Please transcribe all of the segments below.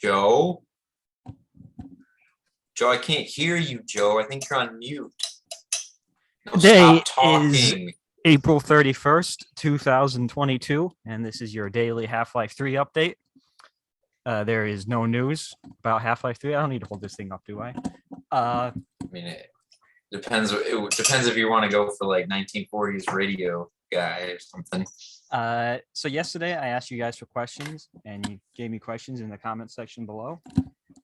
Joe? Joe, I can't hear you, Joe. I think you're on mute. No, Today stop is talking. April 31st, 2022, and this is your daily Half-Life 3 update. There is no news about Half-Life 3. I don't need to hold this thing up, do I? I mean, it depends. It depends if you want to go for like 1940s radio guy or something. So yesterday I asked you guys for questions, and you gave me questions in the comment section below.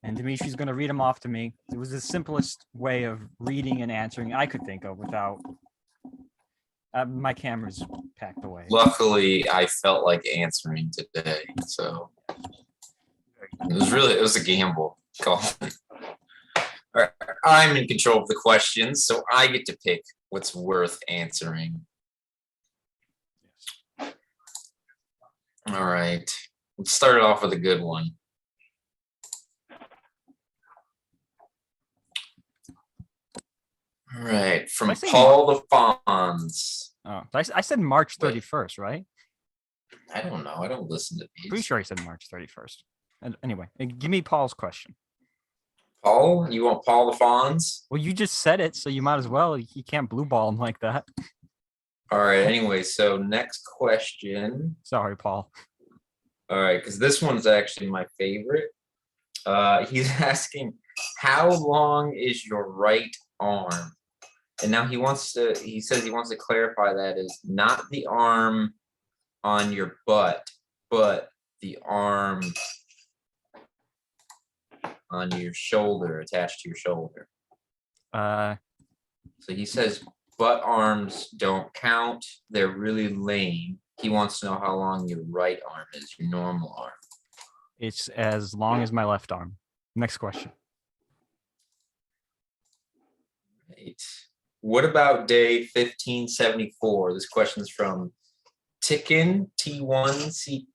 And Dimitri's going to read them off to me. It was the simplest way of reading and answering I could think of without... my camera's packed away. Luckily, I felt like answering today, so it was a gamble call. All right, I'm in control of the questions, so I get to pick what's worth answering. All right, let's start it off with a good one. All right, from Paul the Fonz. Oh, I said March 31st, right? I don't know. I don't listen to these. Pretty sure I said March 31st. And anyway, give me Paul's question. Paul? You want Paul the Fonz? Well, you just said it, so you might as well. You can't blue ball him like that. All right. Anyway, so next question. Sorry, Paul. All right, because this one's actually my favorite. He's asking, how long is your right arm? And now he says he wants to clarify that is not the arm on your butt, but the arm on your shoulder, attached to your shoulder. So he says butt arms don't count. They're really lame. He wants to know how long your right arm is, your normal arm. It's as long as my left arm. Next question. Right. What about day 1574? This question is from Tickin, T1CKIN.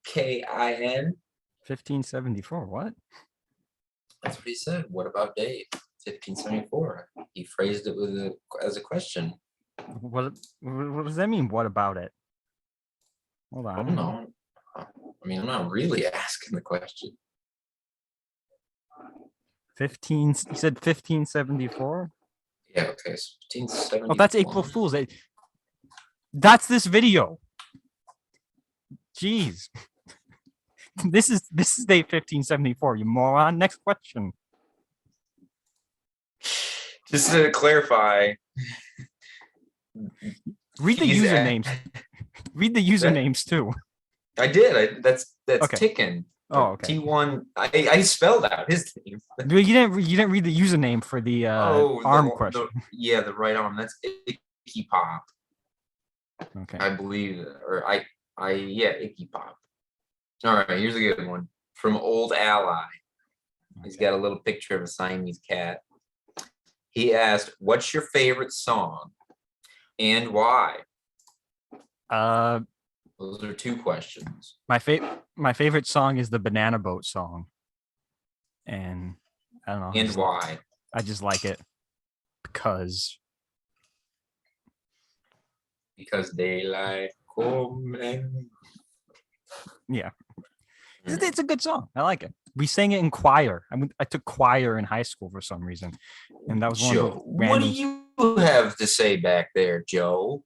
1574, what? That's what he said. What about day 1574? He phrased it as a question. What does that mean? What about it? Hold on. I don't know. I mean, I'm not really asking the question. 15. You said 1574? Yeah, okay. So 1574. Oh, that's April Fool's Day. That's this video. Jeez. This is day 1574, you moron. Next question. Just to clarify. Read the usernames. Read the usernames too. I did. That's okay. Tickin. Oh, okay. T1. I spelled out his name. You didn't read the username for the arm question. The right arm. That's Icky Pop. Okay. I believe, or Icky Pop. All right, here's a good one from Old Ally. Okay. He's got a little picture of a Siamese cat. He asked, "What's your favorite song, and why?" Those are two questions. My favorite song is the Banana Boat song, and I don't know. And why? I just like it because daylight coming. Yeah, it's a good song. I like it. We sang it in choir. I took choir in high school for some reason, and that was one of the random... What do you have to say back there, Joe?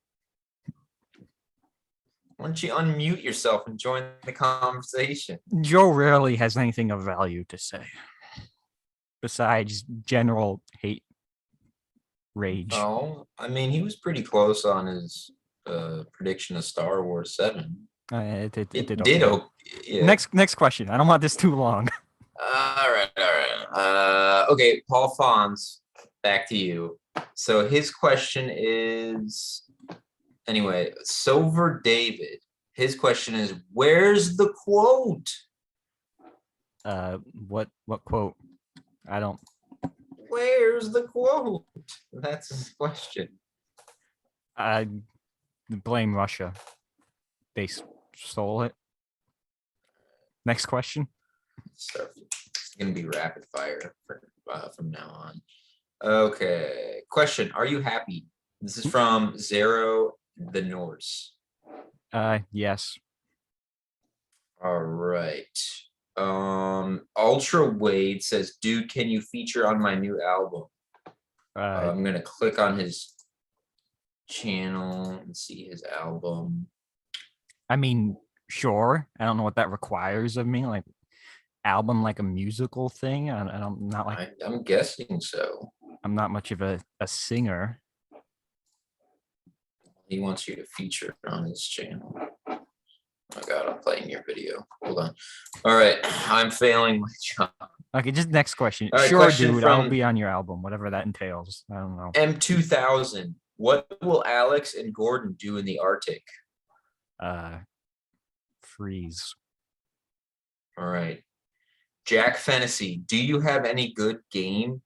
Why don't you unmute yourself and join the conversation? Joe rarely has anything of value to say, besides general hate, rage. Oh, I mean, he was pretty close on his prediction of Star Wars 7. It did okay. Yeah. Next question. I don't want this too long. All right. Okay, Paul Fonz, back to you. So his question is, anyway, Sover David. His question is, where's the quote? What quote? I don't. Where's the quote? That's his question. I blame Russia. They stole it. Next question. So it's gonna be rapid fire from now on. Okay. Question: are you happy? This is from Zero the Norse. Yes. All right. Ultra Wade says, dude, can you feature on my new album? I'm gonna click on his channel and see his album. I mean, sure. I don't know what that requires of me. Like album, like a musical thing. I'm not like I'm guessing so. I'm not much of a singer. He wants you to feature on his channel. Oh God, I'm playing your video. Hold on. All right, I'm failing my job. Okay, just next question. All right, Sure, question dude, I'll from be on your album, whatever that entails. I don't know. M2000. What will Alex and Gordon do in the Arctic? Freeze. All right. Jack Fennessy, do you have any good game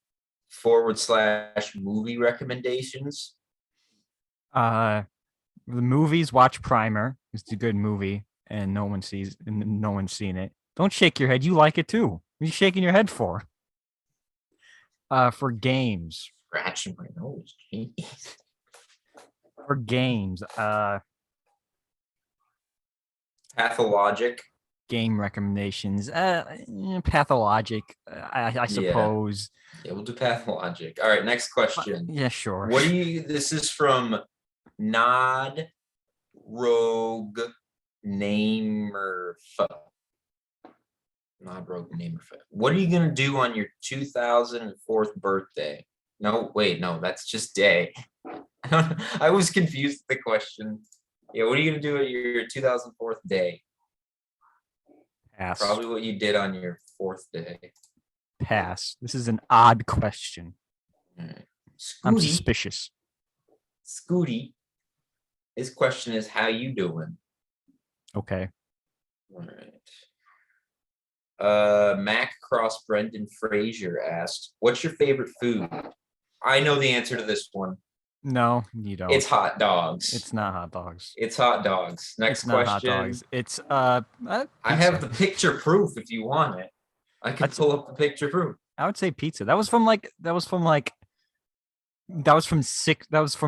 / movie recommendations? The movies, watch Primer. It's a good movie, and no one's seen it. Don't shake your head. You like it too. What are you shaking your head for? For games. Scratching my nose. Jeez. For games. Pathologic. Game recommendations. Pathologic. I suppose. Yeah, we'll do pathologic. All right, next question. Yeah, sure. What do you? This is from Nod Rogue Namer. Nod Rogue Namer. What are you gonna do on your 2004th birthday? No, wait, no, that's just day. I was confused with the question. Yeah, what are you gonna do at your 2004th day? Pass. Probably what you did on your 4th day. Pass. This is an odd question. Right. I'm suspicious. Scooty. His question is, how you doing? Okay. All right. Mac Cross Brendan Frazier asked, what's your favorite food? I know the answer to this one. No, you don't. It's hot dogs. It's not hot dogs. It's hot dogs. Next It's not question. hot dogs. It's I have the picture proof if you want it. I can pull up the picture proof. I would say pizza. That was from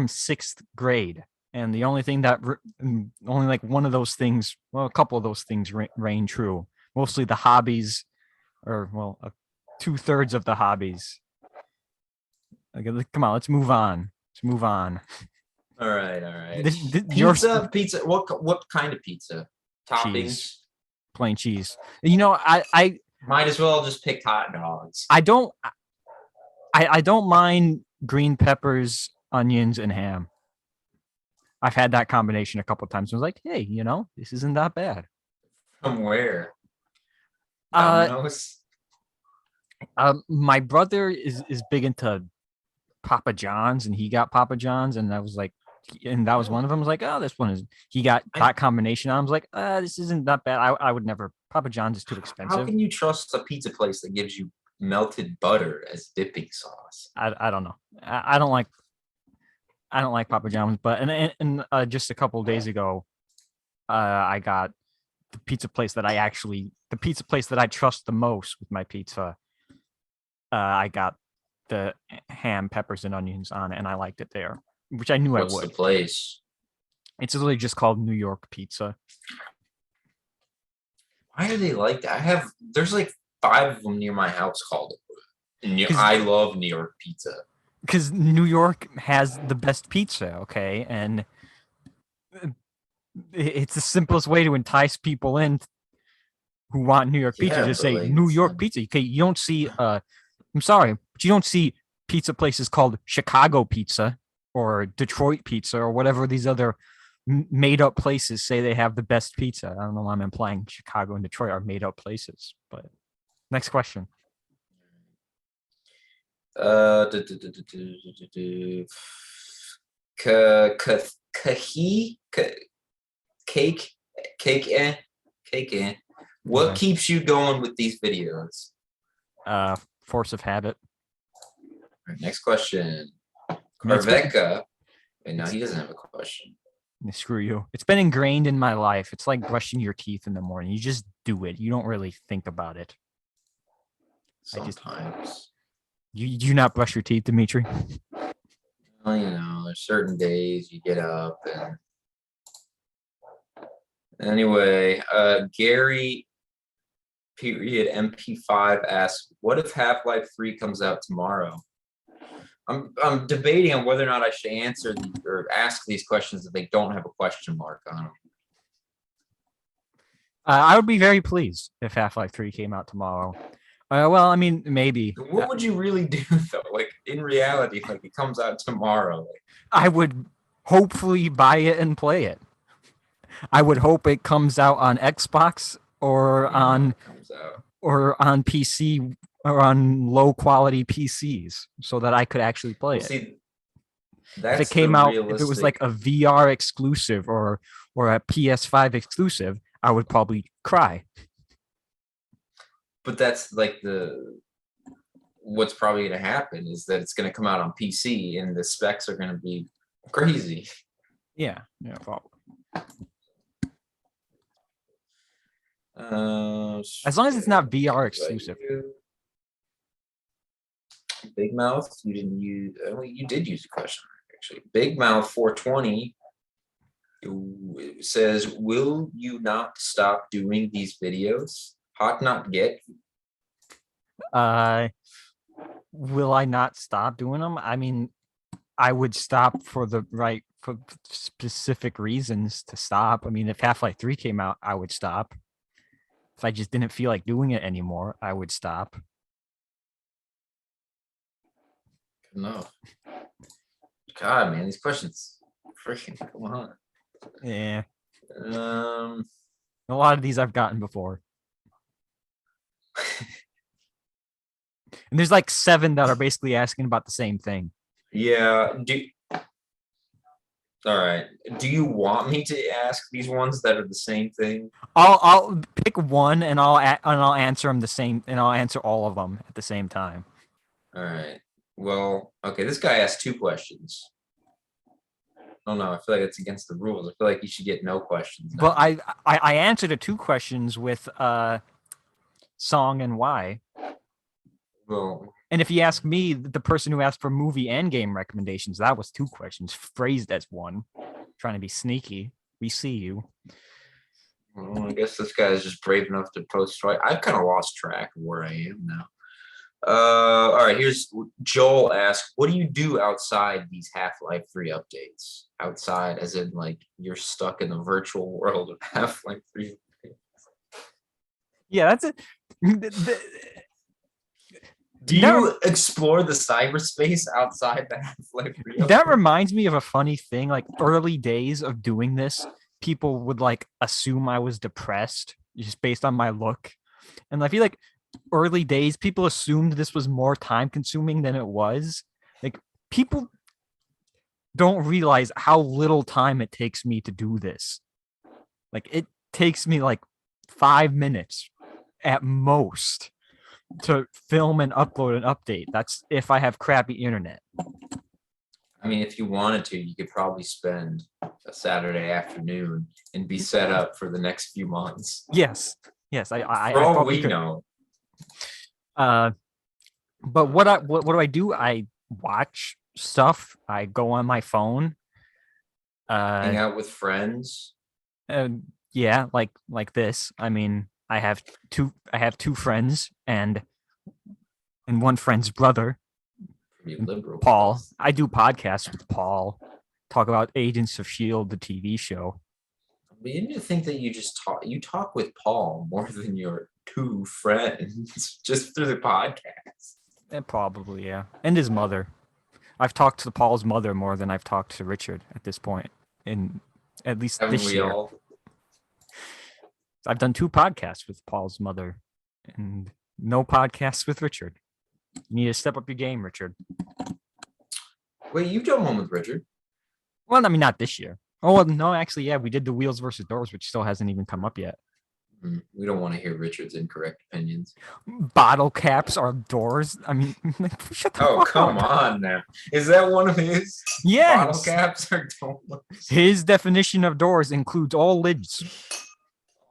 sixth grade. And the only thing that only like one of those things, well, a couple of those things reign true. Mostly the hobbies, or well, 2/3 of the hobbies. Okay, come on, let's move on. Let's move on. All right. Pizza. What kind of pizza? Toppings. Cheese. Plain cheese. You know, I might as well just pick hot dogs. I don't mind green peppers, onions, and ham. I've had that combination a couple of times. I was like, hey, you know, this isn't that bad. From where? Domino's? My brother is big into Papa John's, and he got Papa John's, and I was like, and that was one of them. I was like, oh, this one is. He got that combination. I was like, this isn't that bad. I would never. Papa John's is too expensive. How can you trust a pizza place that gives you melted butter as dipping sauce? I don't know. I don't like Papa John's, but and just a couple of days ago, I got the pizza place that I trust the most with my pizza. I got the ham, peppers, and onions on it, and I liked it there, which I knew I would. What's the place? It's literally just called New York Pizza. Why are they like that? There's like 5 of them near my house called it. I love New York pizza. Because New York has the best pizza, okay? And it's the simplest way to entice people in who want New York pizza. Just say New York pizza. Okay, you don't see I'm sorry, but you don't see pizza places called Chicago pizza or Detroit pizza or whatever these other made up places say they have the best pizza. I don't know why I'm implying Chicago and Detroit are made up places, but next question. Cake. What keeps you going with these videos? Force of habit. Right, next question. Carveca. Wait, no, he doesn't have a question. Screw you. It's been ingrained in my life. It's like brushing your teeth in the morning. You just do it. You don't really think about it. Sometimes. You do not brush your teeth, Dimitri? Well, you know, there's certain days you get up and anyway, Gary period MP5 asks, what if Half-Life 3 comes out tomorrow? I'm debating on whether or not I should answer or ask these questions if they don't have a question mark on them. I would be very pleased if Half-Life 3 came out tomorrow. Well, I mean, maybe. What would you really do though? Like in reality, like it comes out tomorrow. I would hopefully buy it and play it. I would hope it comes out on Xbox or on PC or on low quality PCs so that I could actually play it. See, if it came out, if it was like a VR exclusive or a PS5 exclusive, I would probably cry. But that's like what's probably going to happen is that it's going to come out on PC and the specs are going to be crazy. Yeah, probably. As long as it's not VR exclusive. Big Mouth, you didn't use. Well, you did use a question actually. Big Mouth 420 says, "Will you not stop doing these videos? Hot not get." Will I not stop doing them? I mean, I would stop for specific reasons to stop. I mean, if Half-Life 3 came out, I would stop. If I just didn't feel like doing it anymore, I would stop. No. God, man, these questions freaking come on. Yeah. A lot of these I've gotten before. And there's like 7 that are basically asking about the same thing. Yeah. All right. Do you want me to ask these ones that are the same thing? I'll pick one and I'll answer them the same, and I'll answer all of them at the same time. All right. Well, okay. This guy asked 2 questions. Oh no, I feel like it's against the rules. I feel like you should get no questions. Well, I answered the 2 questions with song and why. Well, and if you ask me, the person who asked for movie and game recommendations, that was 2 questions phrased as one. Trying to be sneaky. We see you. Well, I guess this guy is just brave enough to post right. I've kind of lost track of where I am now. All right, here's Joel asks, what do you do outside these Half-Life 3 updates? Outside, as in like you're stuck in the virtual world of Half-Life 3. Yeah, that's it. Do you explore the cyberspace outside the Half-Life 3 update? That reminds me of a funny thing. Like early days of doing this, people would like assume I was depressed just based on my look. And I feel like early days, people assumed this was more time consuming than it was. Like people don't realize how little time it takes me to do this. Like it takes me like 5 minutes at most to film and upload an update. That's if I have crappy internet. I mean, if you wanted to, you could probably spend a Saturday afternoon and be set up for the next few months. Yes. I For all probably we could. know. But what do I do? I watch stuff. I go on my phone. Hang out with friends. Yeah, like this. I mean, I have two friends and one friend's brother, Paul. I do podcasts with Paul. Talk about Agents of S.H.I.E.L.D., the TV show. But you need to think that you talk with Paul more than your 2 friends just through the podcast. Probably, yeah. And his mother. I've talked to Paul's mother more than I've talked to Richard at this point. In at least this year. I've done 2 podcasts with Paul's mother and no podcasts with Richard. You need to step up your game, Richard. Wait, you've done one with Richard? Well, I mean, not this year. Oh, well, no, actually, yeah, we did the Wheels versus Doors, which still hasn't even come up yet. We don't want to hear Richard's incorrect opinions. Bottle caps are doors. I mean, shut the fuck up. Come on now. Is that one of his? Yes. Bottle caps are doors. His definition of doors includes all lids.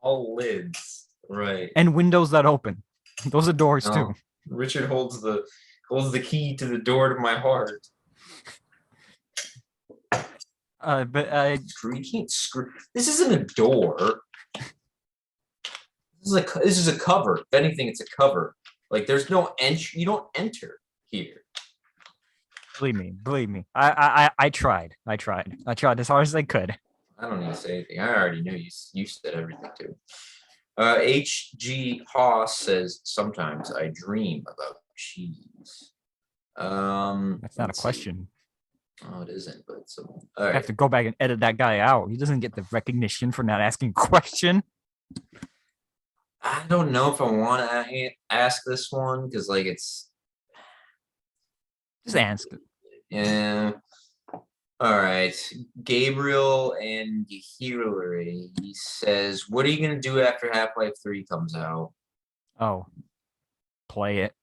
All lids, right? And windows that open. Those are doors too. Richard holds the key to the door to my heart. But you can't screw. This isn't a door. This is a cover. If anything, it's a cover. Like there's no entry. You don't enter here. Believe me. I tried. I tried as hard as I could. I don't need to say anything. I already knew you said everything too. H.G. Haas says sometimes I dream about cheese. That's not a let's see. question. Oh, it isn't, but so all I have right. to go back and edit that guy out. He doesn't get the recognition for not asking a question. I don't know if I want to ask this one because like it's Just ask it. yeah. All right, Gabriel and Hillary says, "What are you gonna do after Half-Life 3 comes out?" Oh, play it.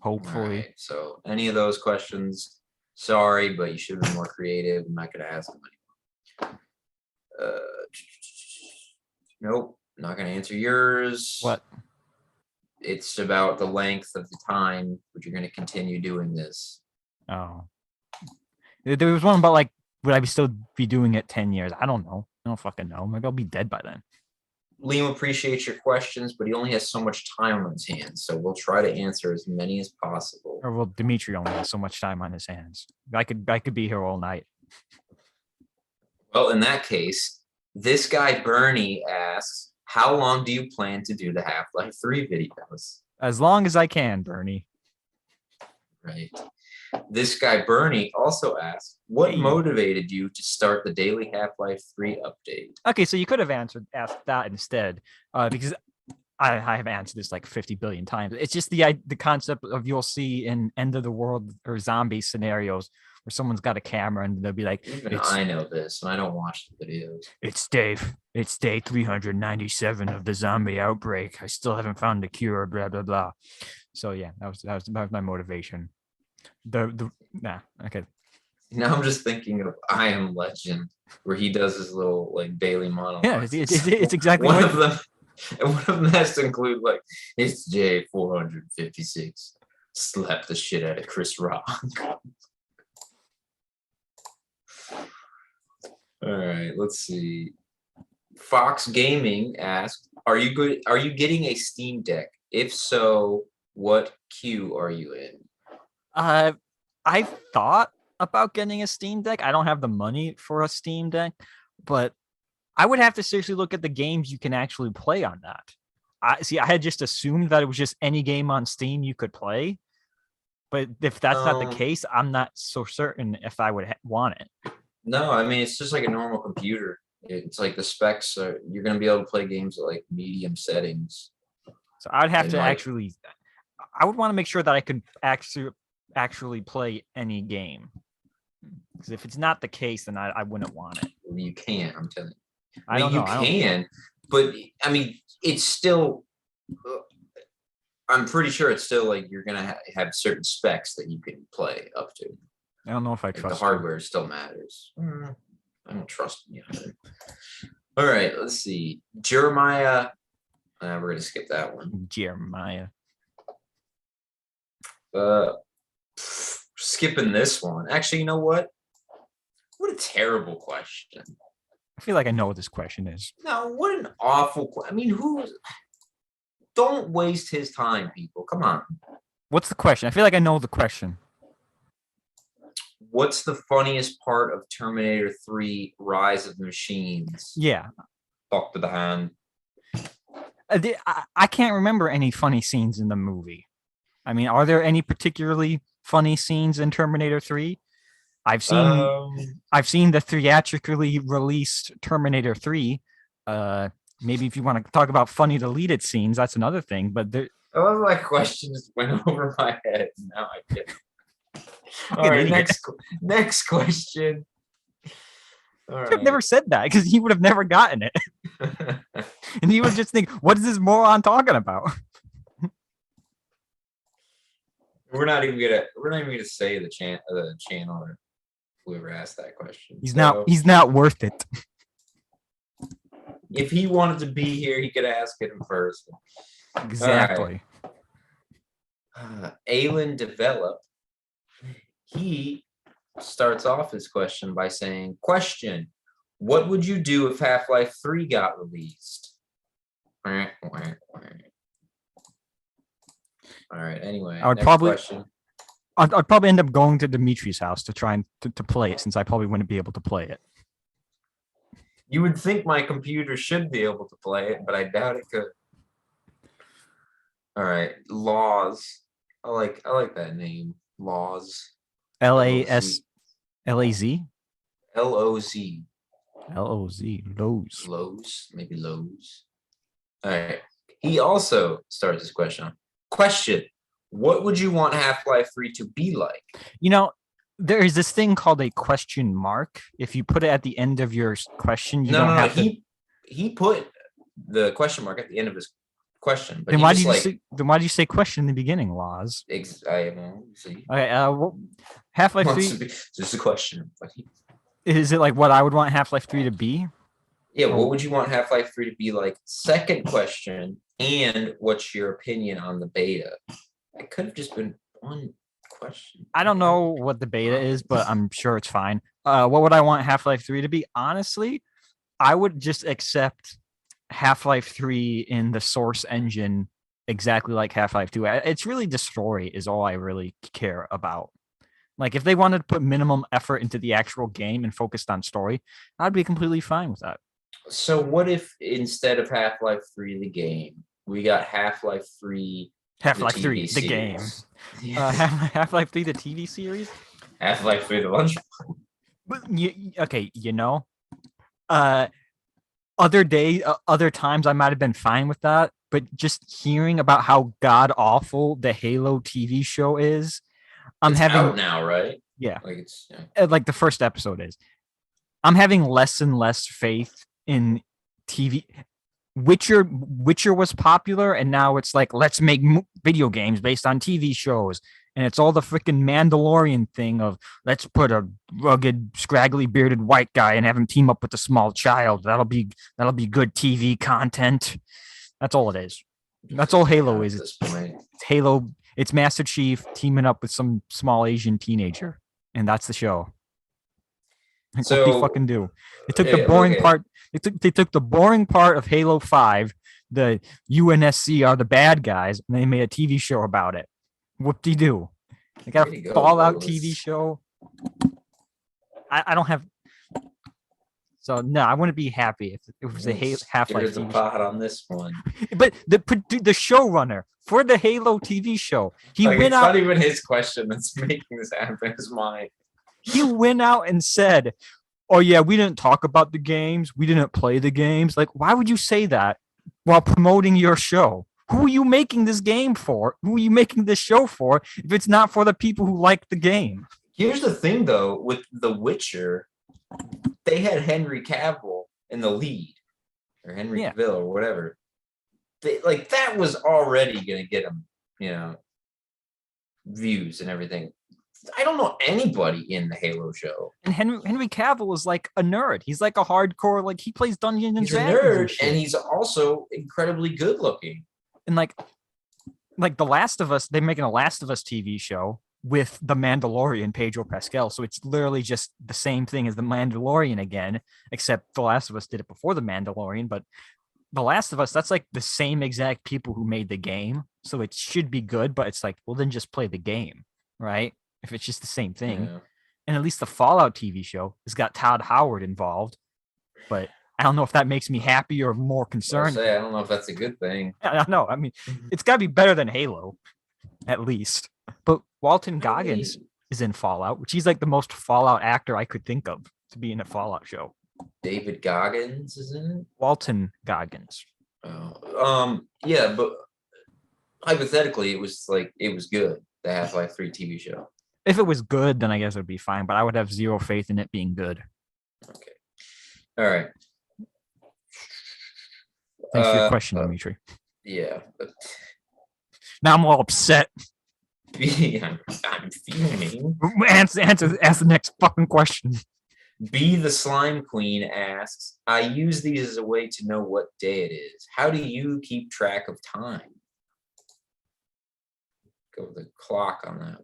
All Hopefully. right, so any of those questions, sorry, but you should have been more creative. I'm not gonna ask them anymore. Nope, not gonna answer yours. What? It's about the length of the time, but you're gonna continue doing this. Oh. There was one about like, would I still be doing it 10 years? I don't know. I don't fucking know. Maybe I'll be dead by then. Liam appreciates your questions, but he only has so much time on his hands, so we'll try to answer as many as possible. Or well, Dimitri only has so much time on his hands. I could be here all night. Well, in that case, this guy Bernie asks, how long do you plan to do the Half-Life 3 videos? As long as I can, Bernie. Right. This guy Bernie also asks, what motivated you to start the daily Half-Life 3 update? Okay, so you could have asked that instead, because I have answered this like 50 billion times. It's just the concept of you'll see in end of the world or zombie scenarios where someone's got a camera and they'll be like, even I know this and I don't watch the videos. It's day 397 of the zombie outbreak. I still haven't found the cure, blah blah blah. So yeah, that was my motivation. Okay. Now I'm just thinking of I Am Legend, where he does his little like daily monologue. Yeah, it's exactly one of them. And one of them has to include like it's J456. Slap the shit out of Chris Rock. All right, let's see. Fox Gaming asked, "Are you good? Are you getting a Steam Deck? If so, what queue are you in?" I thought about getting a Steam Deck. I don't have the money for a Steam Deck, but I would have to seriously look at the games you can actually play on that. I had just assumed that it was just any game on Steam you could play, but if that's not the case, I'm not so certain if I would want it. No, I mean it's just like a normal computer. It's like the specs are you're gonna be able to play games at like medium settings. So I'd have to like, I would want to make sure that I could actually play any game. Because if it's not the case, then I wouldn't want it. You can, I'm telling you. I don't know. You can, but I mean, it's still. I'm pretty sure it's still like you're gonna have certain specs that you can play up to. I don't know if I trust the hardware still matters. I don't trust you. All right, let's see. Jeremiah. We're gonna skip that one. Jeremiah. Skipping this one. Actually, you know what? What a terrible question. I feel like I know what this question is. No, what an awful. I mean, don't waste his time, people. Come on. What's the question? I feel like I know the question. What's the funniest part of Terminator 3 Rise of the Machines? Yeah. Talk to the hand. I can't remember any funny scenes in the movie. I mean, are there any particularly funny scenes in Terminator 3? I've seen the theatrically released Terminator 3. Maybe if you want to talk about funny deleted scenes, that's another thing. But I love my questions went over my head. Now I get. All right, next question. All right. I've never said that because he would have never gotten it, and he would just think, "What is this moron talking about?" We're not even gonna say the channel or whoever asked that question. He's not worth it. If he wanted to be here, he could ask it in person. Exactly. Alan Develop. He starts off his question by saying, question, what would you do if Half-Life 3 got released? All right. Anyway, I would next probably- question. I'd probably end up going to Dimitri's house to try and to play it, since I probably wouldn't be able to play it. You would think my computer should be able to play it, but I doubt it could. All right, laws. I like that name. Laws. LAZ. LOZ. LOZ. Lowe's. Lowe's, maybe Lowe's. All right. He also starts his question on question. What would you want Half-Life 3 to be like? You know, there is this thing called a question mark. If you put it at the end of your question, you don't have to. He put the question mark at the end of his question. But Then he why just, do you say? Then why do you say question in the beginning? Laws. I don't see. Okay. Well, Half-Life Wants 3. to be just a question. But Is it like what I would want Half-Life 3 to be? yeah, what would you want Half-Life 3 to be like? Second question, and what's your opinion on the beta? It could have just been one question. I don't know what the beta is, but I'm sure it's fine. What would I want Half-Life 3 to be? Honestly, I would just accept Half-Life 3 in the source engine exactly like Half-Life 2. It's really the story is all I really care about. Like, if they wanted to put minimum effort into the actual game and focused on story, I'd be completely fine with that. So what if instead of Half-Life 3 the game, we got Half-Life 3 Half-Life the 3, TV the game. series? Half-Life 3, the TV series? Half-Life 3 the lunch. But okay, other times I might have been fine with that, but just hearing about how god awful the Halo TV show is, It's out now, right? Yeah, Like it's like the first episode is. I'm having less and less faith in TV. Witcher was popular, and now it's like, let's make video games based on TV shows, and it's all the freaking Mandalorian thing of let's put a rugged, scraggly bearded white guy and have him team up with a small child. That'll be good TV content. That's all it is. That's all Halo is. at this point. It's Halo. It's Master Chief teaming up with some small Asian teenager, and that's the show. Like, what they fucking do? They took the boring part. They took the boring part of Halo 5. The UNSC are the bad guys, and they made a TV show about it. Whoop-de-doo. They got a Fallout TV show. I don't have. So no, I wouldn't be happy if it was a Half-Life There's a pot on this one. But the showrunner for the Halo TV show, he went it's out. not even his question that's making this happen. It's mine. He went out and said, "Oh yeah, we didn't talk about the games. We didn't play the games." Like, why would you say that while promoting your show? Who are you making this game for? Who are you making this show for if it's not for the people who like the game? Here's the thing, though, with The Witcher, they had Henry Cavill in the lead, or Henry Cavill, or whatever. That was already gonna get him, views and everything. I don't know anybody in the Halo show. And Henry Cavill is like a nerd. He's like a hardcore, like he plays Dungeons and Dragons. He's a nerd, and he's also incredibly good looking. And like The Last of Us, they're making a Last of Us TV show with the Mandalorian, Pedro Pascal. So it's literally just the same thing as the Mandalorian again, except The Last of Us did it before the Mandalorian. But The Last of Us, that's like the same exact people who made the game. So it should be good, but it's like, well, then just play the game, right? If it's just the same thing. Yeah. And at least the Fallout TV show has got Todd Howard involved. But I don't know if that makes me happy or more concerned. I don't know if that's a good thing. I don't know. I mean, it's got to be better than Halo, at least. But Walton Goggins is in Fallout, which he's like the most Fallout actor I could think of to be in a Fallout show. David Goggins is in it? Walton Goggins. Oh, yeah, but hypothetically, it was good, the Half-Life 3 TV show. If it was good, then I guess it would be fine, but I would have zero faith in it being good. Okay. All right. Thanks for your question, Dimitri. Yeah. Now I'm all upset. I'm fuming. Ask the next fucking question. Be the Slime Queen asks, I use these as a way to know what day it is. How do you keep track of time? Go with the clock on that.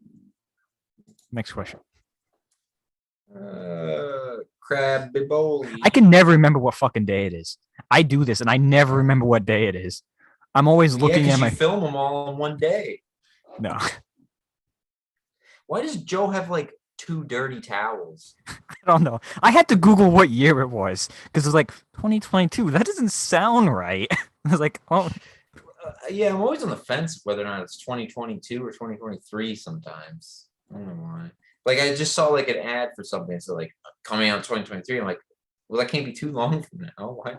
Next question. Crabby Bowley. I can never remember what fucking day it is. I do this and I never remember what day it is. I'm always looking at my film them all in one day. No, I Why does Joe have like 2 dirty towels? don't know. I had to Google what year it was because it was like 2022. That doesn't sound right. I was like, oh, Yeah, I'm always on the fence whether or not it's 2022 or 2023 sometimes. I don't know why. Like I just saw like an ad for something, so like coming out in 2023. I'm like, well, that can't be too long from now. Why?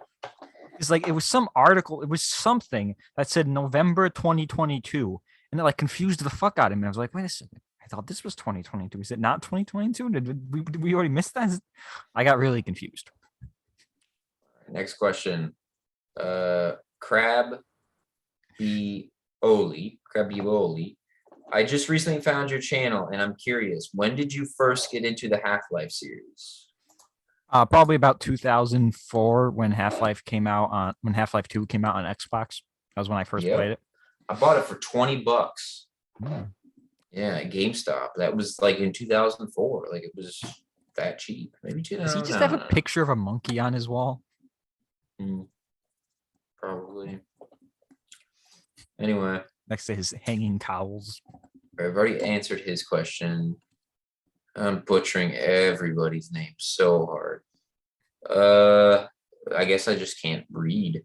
it's like it was some article. It was something that said November 2022, and it like confused the fuck out of me. I was like, wait a second. I thought this was 2022. Is it not 2022? Did we already miss that? I got really confused. Next question. Crab Crabbioli. I just recently found your channel and I'm curious, when did you first get into the Half-Life series? Probably about 2004 when Half-Life came out on when Half-Life 2 came out on Xbox. That was when I first Yep. played it. I bought it for 20 bucks. Hmm. Yeah, at GameStop. That was like in 2004. Like it was that cheap. Maybe Does he 2000. just have a picture of a monkey on his wall? Probably. Anyway, Next to his hanging towels. I've already answered his question. I'm butchering everybody's name so hard. I guess I just can't read.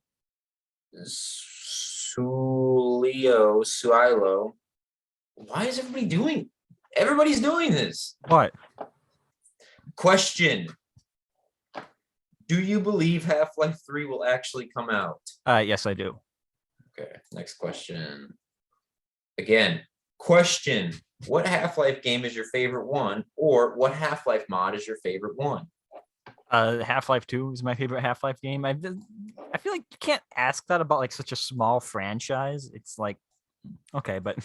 Suilo. Why is everybody doing? Everybody's doing this. What? Question. Do you believe Half-Life 3 will actually come out? Yes, I do. Okay, next question. Again, question. What Half-Life game is your favorite one? Or what Half-Life mod is your favorite one? Half-Life 2 is my favorite Half-Life game. I feel like you can't ask that about like such a small franchise. It's like, okay, but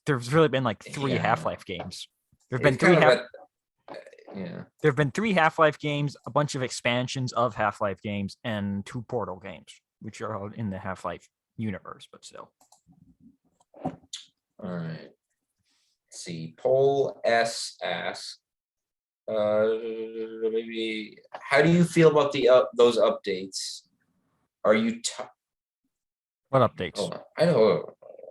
there's really been like 3 Yeah. Half-Life games. There've It's been three kind of Half. Yeah. There've been 3 Half-Life games, a bunch of expansions of Half-Life games, and 2 Portal games, which are all in the Half-Life universe, but still. All right. Let's see. Poll S asks, maybe how do you feel about those updates? Are you What updates? hold on. I know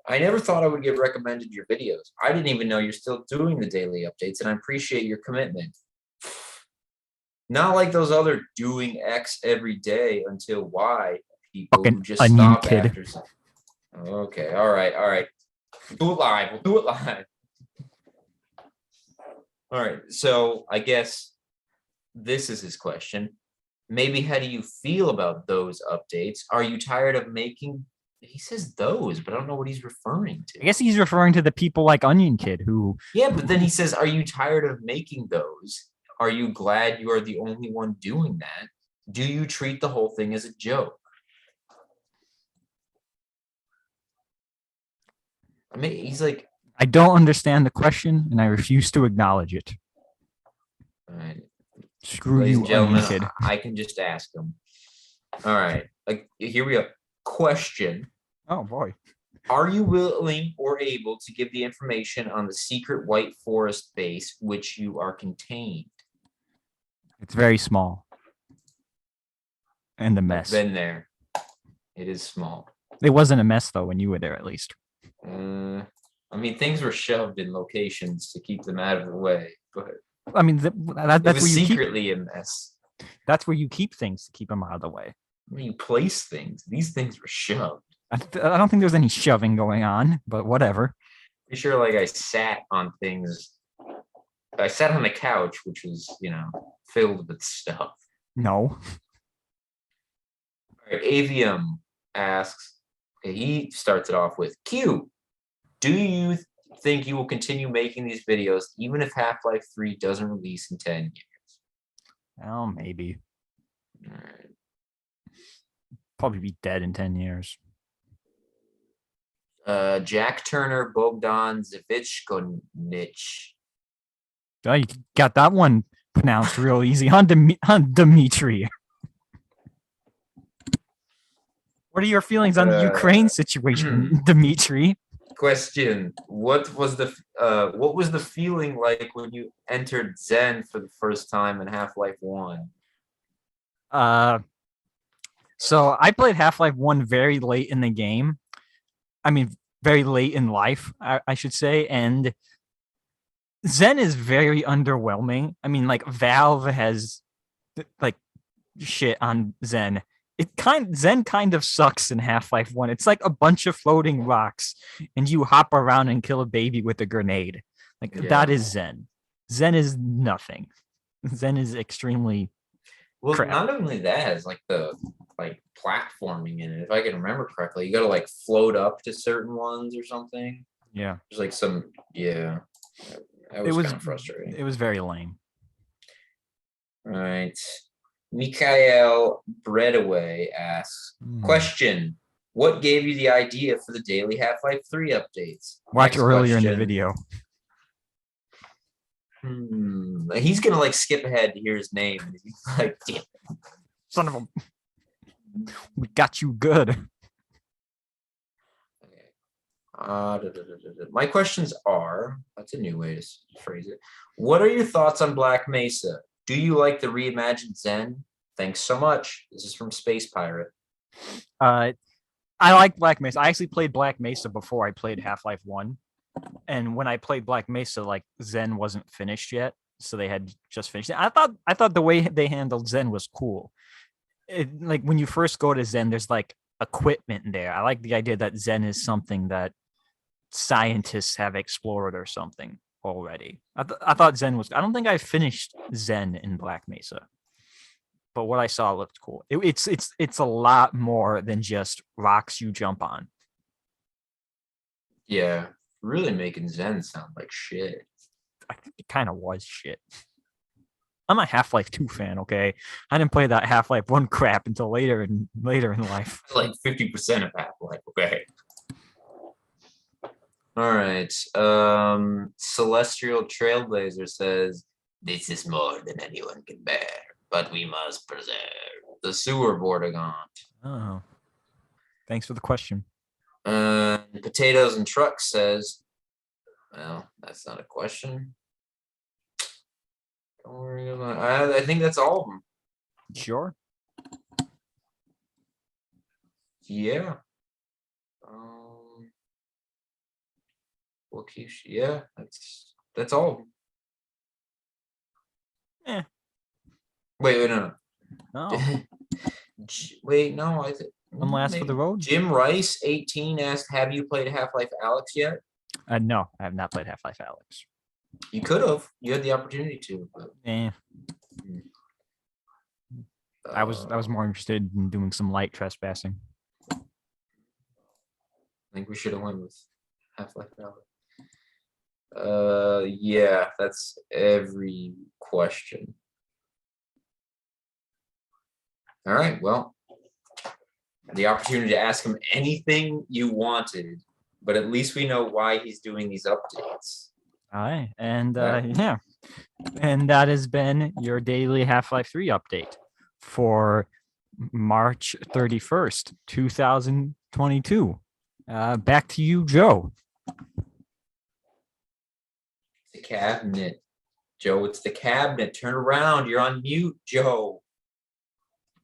I never thought I would get recommended your videos. I didn't even know you're still doing the daily updates, and I appreciate your commitment. Not like those other doing X every day until Y people Fucking who just onion stop kid. after. Okay, all right. Do it live. We'll do it live. All right, so I guess this is his question. Maybe how do you feel about those updates? Are you tired of making? He says those, but I don't know what he's referring to. I guess he's referring to the people like Onion Kid who. Yeah, but then he says, are you tired of making those? Are you glad you are the only one doing that? Do you treat the whole thing as a joke? I mean, he's like, I don't understand the question, and I refuse to acknowledge it. all right, Screw ladies you, and gentlemen, Onion Kid. I can just ask him. All right, like here we go. Question. Oh boy. Are you willing or able to give the information on the secret White Forest base which you are contained? It's very small. And a I've mess. been there. It is small. It wasn't a mess though when you were there, at least. I mean, things were shoved in locations to keep them out of the way, but I mean, it that's was where you keep. secretly a mess. That's where you keep things to keep them out of the way. Where you place things. These things were shoved. I don't think there's any shoving going on, but whatever. Pretty sure, like I sat on things. I sat on the couch, which was, filled with stuff. No. All right, Avium asks. He starts it off with Q. Do you think you will continue making these videos even if Half-Life 3 doesn't release in 10 years? Well, maybe. All right. Probably be dead in 10 years. Jack Turner Bogdan Zvichkonich. Oh, you got that one pronounced real easy, huh, Dimitri? What are your feelings on the Ukraine situation, Dimitri? Question: What was the feeling like when you entered Zen for the first time in Half-Life 1? So I played Half-Life 1 very late in the game. I mean, very late in life, I should say, and Zen is very underwhelming. I mean, like Valve has like shit on Zen. Zen kind of sucks in Half-Life 1. It's like a bunch of floating rocks and you hop around and kill a baby with a grenade. Like that Yeah. is Zen. Zen is nothing. Zen is extremely Well, crap. not only that, it's like the like platforming in it. If I can remember correctly, you gotta like float up to certain ones or something. Yeah. There's like some, yeah. That It was was kind of frustrating. it was very lame. All right. Mikael Breadaway asks, question, what gave you the idea for the daily Half-Life 3 updates? Watch Next earlier in the question. video. He's gonna like skip ahead to hear his name. He's like, damn. Son of a we got you good. My questions are, that's a new way to phrase it. What are your thoughts on Black Mesa? Do you like the reimagined Zen? Thanks so much. This is from Space Pirate. I like Black Mesa. I actually played Black Mesa before I played Half-Life 1. And when I played Black Mesa, like Zen wasn't finished yet. So they had just finished it. I thought the way they handled Zen was cool. Like when you first go to Zen, there's like equipment there. I like the idea that Zen is something that scientists have explored or something already. I thought Zen was. I don't think I finished Zen in Black Mesa, but what I saw looked cool. It's a lot more than just rocks you jump on. Yeah, really making Zen sound like shit. I think it kind of was shit. I'm a Half-Life 2 fan, okay? I didn't play that Half-Life 1 crap until later in life. Like 50% of Half-Life, okay. All right. Celestial Trailblazer says, this is more than anyone can bear, but we must preserve the sewer Vortigaunt. Oh. Thanks for the question. Potatoes and Trucks says, well, that's not a question. Don't worry about I think that's all of them. Sure. Yeah. Yeah, that's all of them. Wait, no. Oh. Wait, no, One last for the road. Jim Rice, 18, asked, have you played Half-Life Alex yet? No, I have not played Half-Life Alex. You could have. You had the opportunity to. But, I was more interested in doing some light trespassing. I think we should have went with Half-Life Alex. Yeah, that's every question. All right, well, the opportunity to ask him anything you wanted, but at least we know why he's doing these updates. All right, and yeah, and that has been your daily Half-Life 3 update for March 31st, 2022. Back to you, Joe. The cabinet. Joe, it's the cabinet. Turn around. You're on mute, Joe.